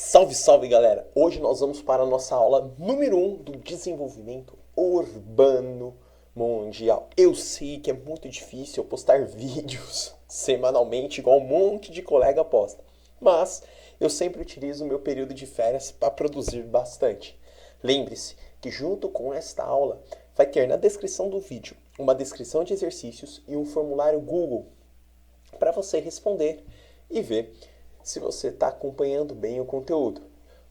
Salve, salve galera! Hoje nós vamos para a nossa aula número 1 do desenvolvimento urbano mundial. Eu sei que é muito difícil eu postar vídeos semanalmente, igual um monte de colega posta, mas eu sempre utilizo o meu período de férias para produzir bastante. Lembre-se que junto com esta aula vai ter na descrição do vídeo uma descrição de exercícios e um formulário Google para você responder e ver se você está acompanhando bem o conteúdo.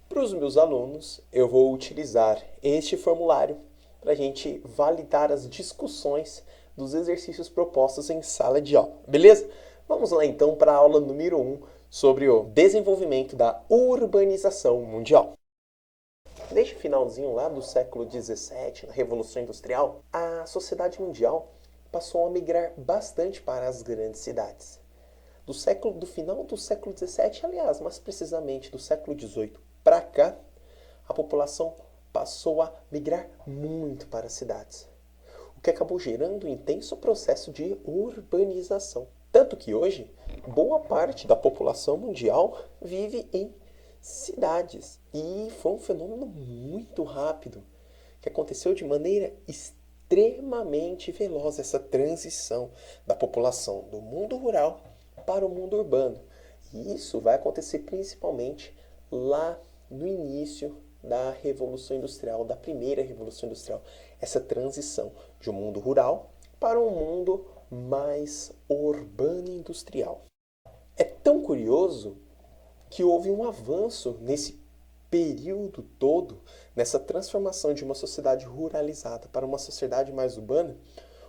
Para os meus alunos, eu vou utilizar este formulário para a gente validar as discussões dos exercícios propostos em sala de aula, beleza? Vamos lá então para a aula número 1 sobre o desenvolvimento da urbanização mundial. Desde o finalzinho lá do século XVII, na Revolução Industrial, a sociedade mundial passou a migrar bastante para as grandes cidades. Do final do século XVII, aliás, mais precisamente do século XVIII para cá, a população passou a migrar muito para as cidades, o que acabou gerando um intenso processo de urbanização. Tanto que hoje, boa parte da população mundial vive em cidades. E foi um fenômeno muito rápido, que aconteceu de maneira extremamente veloz, essa transição da população do mundo rural para o mundo urbano. E isso vai acontecer principalmente lá no início da Revolução Industrial, da primeira Revolução Industrial. Essa transição de um mundo rural para um mundo mais urbano e industrial. É tão curioso que houve um avanço nesse período todo, nessa transformação de uma sociedade ruralizada para uma sociedade mais urbana.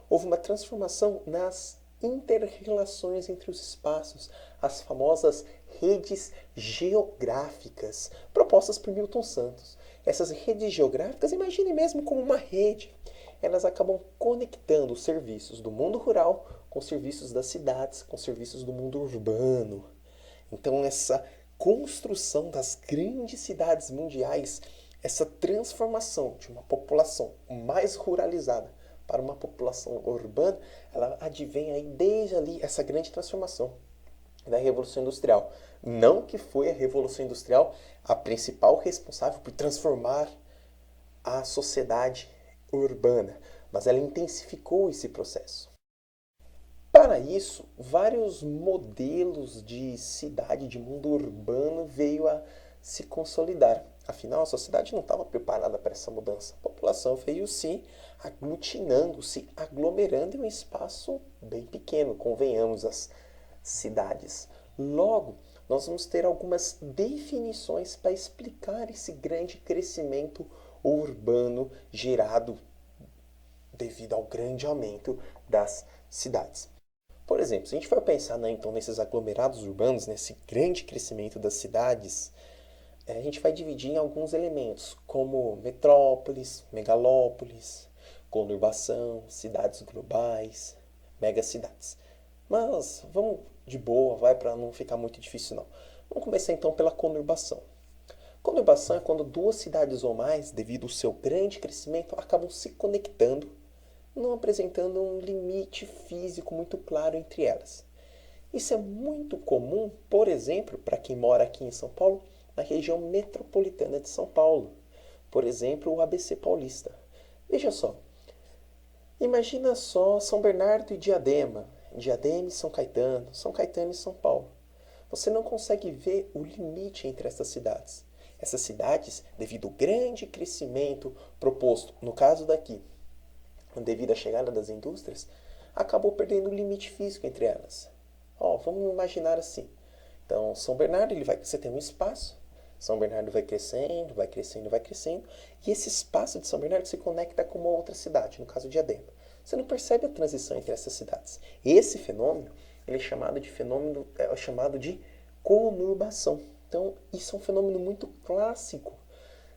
Houve uma transformação nas inter-relações entre os espaços, as famosas redes geográficas propostas por Milton Santos. Essas redes geográficas, imagine mesmo como uma rede. Elas acabam conectando os serviços do mundo rural com os serviços das cidades, com os serviços do mundo urbano. Então essa construção das grandes cidades mundiais, essa transformação de uma população mais ruralizada para uma população urbana, ela advém aí desde ali essa grande transformação da Revolução Industrial. Não que foi a Revolução Industrial a principal responsável por transformar a sociedade urbana, mas ela intensificou esse processo. Para isso, vários modelos de cidade, de mundo urbano veio a se consolidar. Afinal, a sociedade não estava preparada para essa mudança. A população veio se aglutinando, se aglomerando em um espaço bem pequeno, convenhamos, as cidades. Logo, nós vamos ter algumas definições para explicar esse grande crescimento urbano gerado devido ao grande aumento das cidades. Por exemplo, se a gente for pensar então nesses aglomerados urbanos, nesse grande crescimento das cidades, a gente vai dividir em alguns elementos, como metrópoles, megalópolis, conurbação, cidades globais, megacidades. Mas vamos de boa, vai para não ficar muito difícil não. Vamos começar então pela conurbação. Conurbação é quando duas cidades ou mais, devido ao seu grande crescimento, acabam se conectando, não apresentando um limite físico muito claro entre elas. Isso é muito comum, por exemplo, para quem mora aqui em São Paulo, na região metropolitana de São Paulo. Por exemplo, o ABC Paulista. Veja só, imagina só São Bernardo e Diadema, Diadema e São Caetano e São Paulo. Você não consegue ver o limite entre essas cidades. Essas cidades, devido ao grande crescimento proposto, no caso daqui, devido à chegada das indústrias, acabou perdendo o limite físico entre elas. Vamos imaginar assim. Então, São Bernardo, você tem um espaço, São Bernardo vai crescendo, vai crescendo, vai crescendo, e esse espaço de São Bernardo se conecta com uma outra cidade, no caso de Diadema. Você não percebe a transição entre essas cidades. Esse fenômeno, ele é chamado de conurbação. Então, isso é um fenômeno muito clássico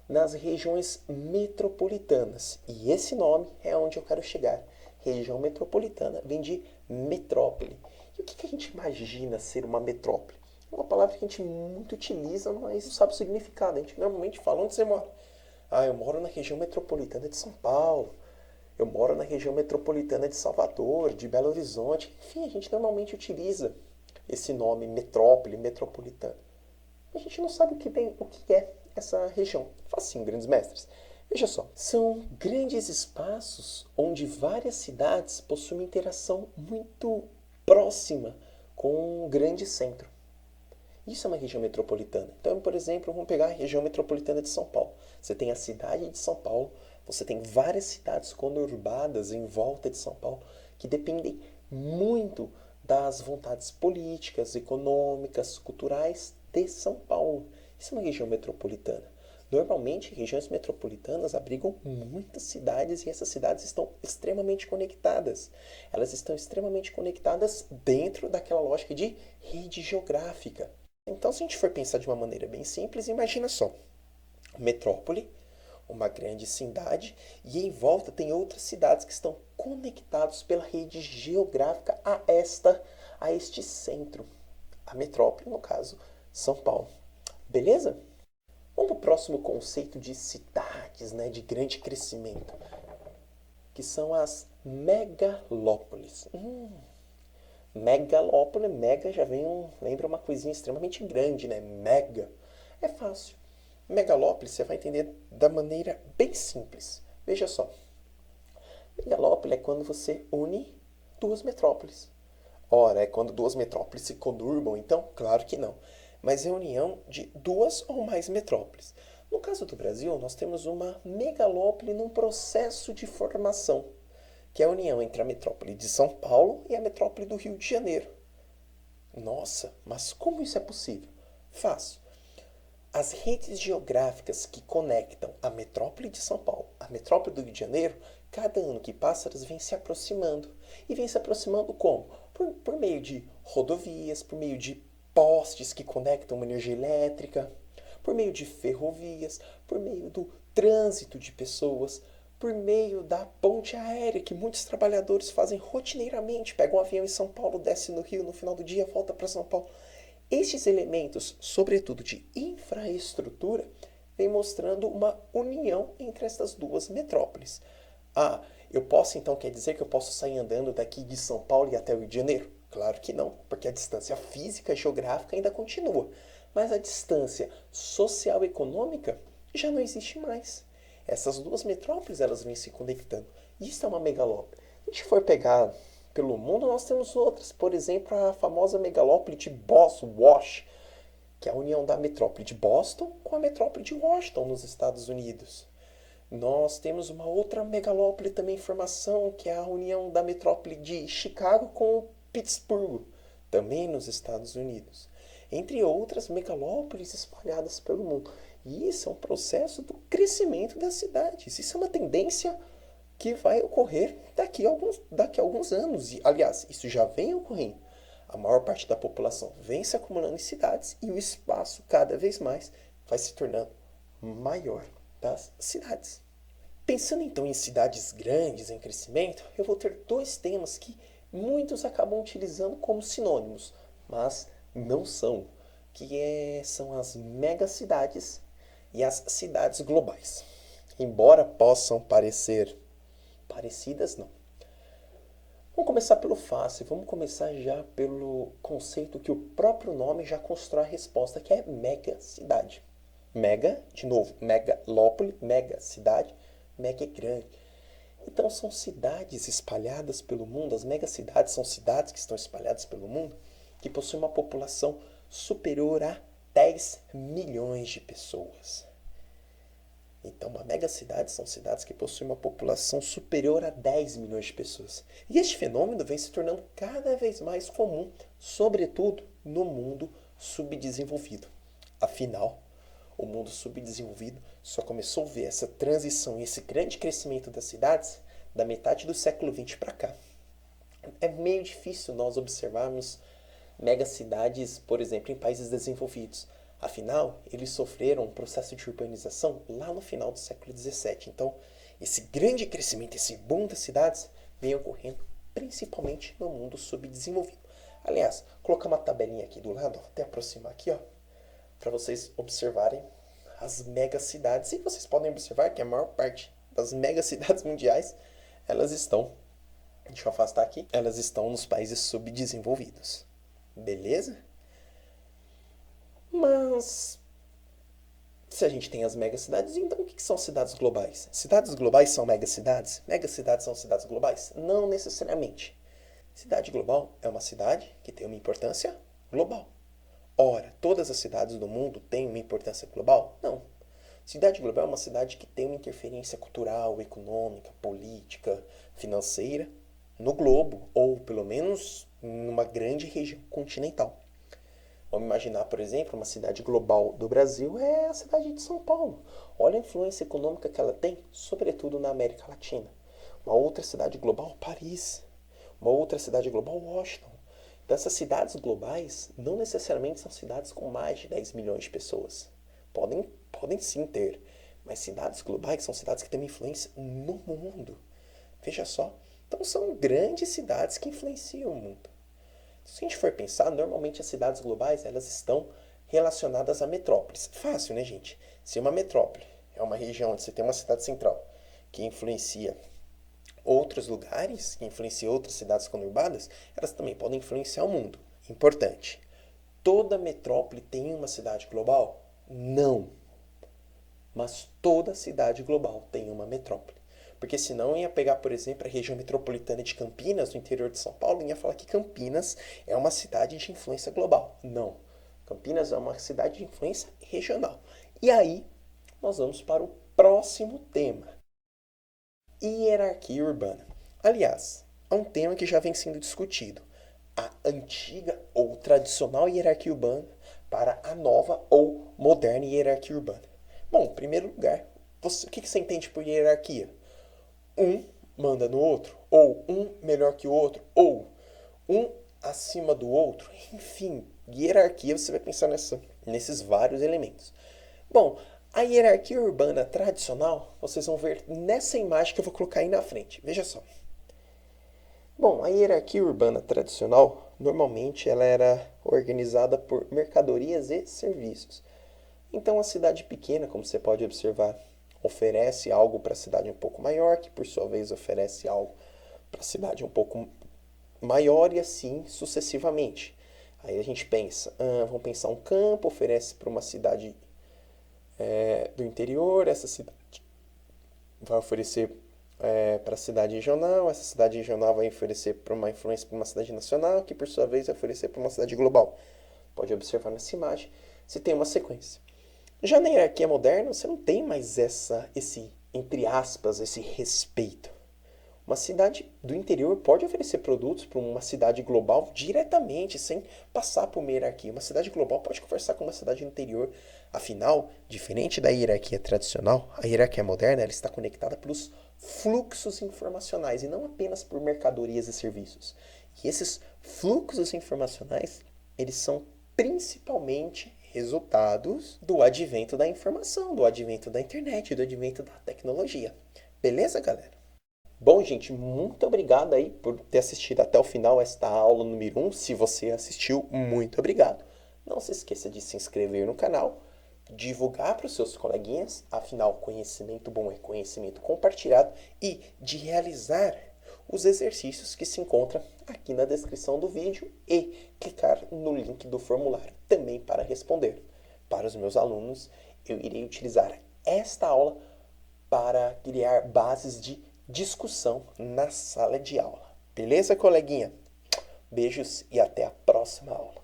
nas regiões metropolitanas. E esse nome é onde eu quero chegar. Região metropolitana vem de metrópole. E o que a gente imagina ser uma metrópole? É uma palavra que a gente muito utiliza, mas não sabe o significado. A gente normalmente fala: onde você mora? Eu moro na região metropolitana de São Paulo. Eu moro na região metropolitana de Salvador, de Belo Horizonte. Enfim, a gente normalmente utiliza esse nome metrópole, metropolitana. A gente não sabe o que é essa região. Facinho, grandes mestres. Veja só, são grandes espaços onde várias cidades possuem uma interação muito próxima com um grande centro. Isso é uma região metropolitana. Então, por exemplo, vamos pegar a região metropolitana de São Paulo. Você tem a cidade de São Paulo, você tem várias cidades conurbadas em volta de São Paulo que dependem muito das vontades políticas, econômicas, culturais de São Paulo. Isso é uma região metropolitana. Normalmente, regiões metropolitanas abrigam muitas cidades e essas cidades estão extremamente conectadas. Elas estão extremamente conectadas dentro daquela lógica de rede geográfica. Então, se a gente for pensar de uma maneira bem simples, imagina só. Metrópole, uma grande cidade, e em volta tem outras cidades que estão conectadas pela rede geográfica a este centro. A metrópole, no caso, São Paulo. Beleza? Vamos para o próximo conceito de cidades, né, de grande crescimento, que são as megalópolis. Megalópole, mega já lembra uma coisinha extremamente grande, né? Mega. É fácil. Megalópole você vai entender da maneira bem simples. Veja só. Megalópole é quando você une duas metrópoles. Ora, é quando duas metrópoles se conurbam? Então, claro que não. Mas é a união de duas ou mais metrópoles. No caso do Brasil, nós temos uma megalópole num processo de formação, que é a união entre a metrópole de São Paulo e a metrópole do Rio de Janeiro. Nossa, mas como isso é possível? Fácil. As redes geográficas que conectam a metrópole de São Paulo à metrópole do Rio de Janeiro, cada ano que passa, elas vêm se aproximando. E vêm se aproximando como? Por meio de rodovias, por meio de postes que conectam uma energia elétrica, por meio de ferrovias, por meio do trânsito de pessoas, por meio da ponte aérea que muitos trabalhadores fazem rotineiramente. Pegam um avião em São Paulo, desce no Rio, no final do dia volta para São Paulo. Estes elementos, sobretudo de infraestrutura, vêm mostrando uma união entre essas duas metrópoles. Eu posso então, quer dizer que eu posso sair andando daqui de São Paulo e até o Rio de Janeiro? Claro que não, porque a distância física e geográfica ainda continua. Mas a distância social e econômica já não existe mais. Essas duas metrópoles elas vêm se conectando. Isso é uma megalópole. Se a gente for pegar pelo mundo, nós temos outras. Por exemplo, a famosa megalópole de Boston, que é a união da metrópole de Boston com a metrópole de Washington, nos Estados Unidos. Nós temos uma outra megalópole também em formação, que é a união da metrópole de Chicago com Pittsburgh, também nos Estados Unidos. Entre outras megalópolis espalhadas pelo mundo. E isso é um processo do crescimento das cidades. Isso é uma tendência que vai ocorrer daqui a alguns anos. E, aliás, isso já vem ocorrendo. A maior parte da população vem se acumulando em cidades e o espaço cada vez mais vai se tornando maior das cidades. Pensando então em cidades grandes em crescimento, eu vou ter dois temas que muitos acabam utilizando como sinônimos, mas não são, são as megacidades e as cidades globais. Embora possam parecer parecidas, não. Vamos começar pelo fácil, vamos começar já pelo conceito que o próprio nome já constrói a resposta, que é megacidade. Mega, de novo, megalópole, megacidade, mega é grande. Então são cidades espalhadas pelo mundo, as megacidades são cidades que estão espalhadas pelo mundo, que possuem uma população superior a 10 milhões de pessoas. Então, uma megacidade são cidades que possuem uma população superior a 10 milhões de pessoas. E este fenômeno vem se tornando cada vez mais comum, sobretudo no mundo subdesenvolvido. Afinal, o mundo subdesenvolvido só começou a ver essa transição e esse grande crescimento das cidades da metade do século XX para cá. É meio difícil nós observarmos megacidades, por exemplo, em países desenvolvidos. Afinal, eles sofreram um processo de urbanização lá no final do século XVII. Então, esse grande crescimento, esse boom das cidades, vem ocorrendo principalmente no mundo subdesenvolvido. Aliás, colocar uma tabelinha aqui do lado, até aproximar aqui, para vocês observarem as megacidades. E vocês podem observar que a maior parte das megacidades mundiais, elas estão, deixa eu afastar aqui, elas estão nos países subdesenvolvidos. Beleza? Mas se a gente tem as megacidades, então o que são cidades globais? Cidades globais são megacidades? Megacidades são cidades globais? Não necessariamente. Cidade global é uma cidade que tem uma importância global. Ora, todas as cidades do mundo têm uma importância global? Não. Cidade global é uma cidade que tem uma interferência cultural, econômica, política, financeira no globo, ou pelo menos numa grande região continental. Vamos imaginar, por exemplo, uma cidade global do Brasil é a cidade de São Paulo. Olha a influência econômica que ela tem, sobretudo na América Latina. Uma outra cidade global, Paris. Uma outra cidade global, Washington. Então, essas cidades globais não necessariamente são cidades com mais de 10 milhões de pessoas. Podem sim ter, mas cidades globais são cidades que têm uma influência no mundo. Veja só. Então, são grandes cidades que influenciam o mundo. Se a gente for pensar, normalmente as cidades globais elas estão relacionadas a metrópoles. Fácil, né, gente? Se uma metrópole é uma região onde você tem uma cidade central que influencia outros lugares, que influencia outras cidades conurbadas, elas também podem influenciar o mundo. Importante. Toda metrópole tem uma cidade global? Não. Mas toda cidade global tem uma metrópole. Porque senão ia pegar, por exemplo, a região metropolitana de Campinas, no interior de São Paulo, e ia falar que Campinas é uma cidade de influência global. Não. Campinas é uma cidade de influência regional. E aí, nós vamos para o próximo tema. Hierarquia urbana. Aliás, é um tema que já vem sendo discutido. A antiga ou tradicional hierarquia urbana para a nova ou moderna hierarquia urbana. Bom, em primeiro lugar, o que você entende por hierarquia? Um manda no outro, ou um melhor que o outro, ou um acima do outro. Enfim, hierarquia você vai pensar nesses vários elementos. Bom, a hierarquia urbana tradicional, vocês vão ver nessa imagem que eu vou colocar aí na frente. Veja só. Bom, a hierarquia urbana tradicional, normalmente ela era organizada por mercadorias e serviços. Então, a cidade pequena, como você pode observar, oferece algo para a cidade um pouco maior, que por sua vez oferece algo para a cidade um pouco maior e assim sucessivamente. Aí a gente pensa, vamos pensar um campo, oferece para uma cidade do interior, essa cidade vai oferecer para a cidade regional, essa cidade regional vai oferecer para uma influência para uma cidade nacional, que por sua vez vai oferecer para uma cidade global. Pode observar nessa imagem, se tem uma sequência. Já na hierarquia moderna, você não tem mais esse, entre aspas, esse respeito. Uma cidade do interior pode oferecer produtos para uma cidade global diretamente, sem passar por uma hierarquia. Uma cidade global pode conversar com uma cidade do interior. Afinal, diferente da hierarquia tradicional, a hierarquia moderna ela está conectada pelos fluxos informacionais e não apenas por mercadorias e serviços. E esses fluxos informacionais, eles são principalmente resultados do advento da informação, do advento da internet, do advento da tecnologia. Beleza, galera? Bom, gente, muito obrigado aí por ter assistido até o final esta aula número 1. Se você assistiu, muito obrigado. Não se esqueça de se inscrever no canal, divulgar para os seus coleguinhas, afinal, conhecimento bom é conhecimento compartilhado, e de realizar os exercícios que se encontram aqui na descrição do vídeo e clicar no link do formulário também para responder. Para os meus alunos, eu irei utilizar esta aula para criar bases de discussão na sala de aula. Beleza, coleguinha? Beijos e até a próxima aula.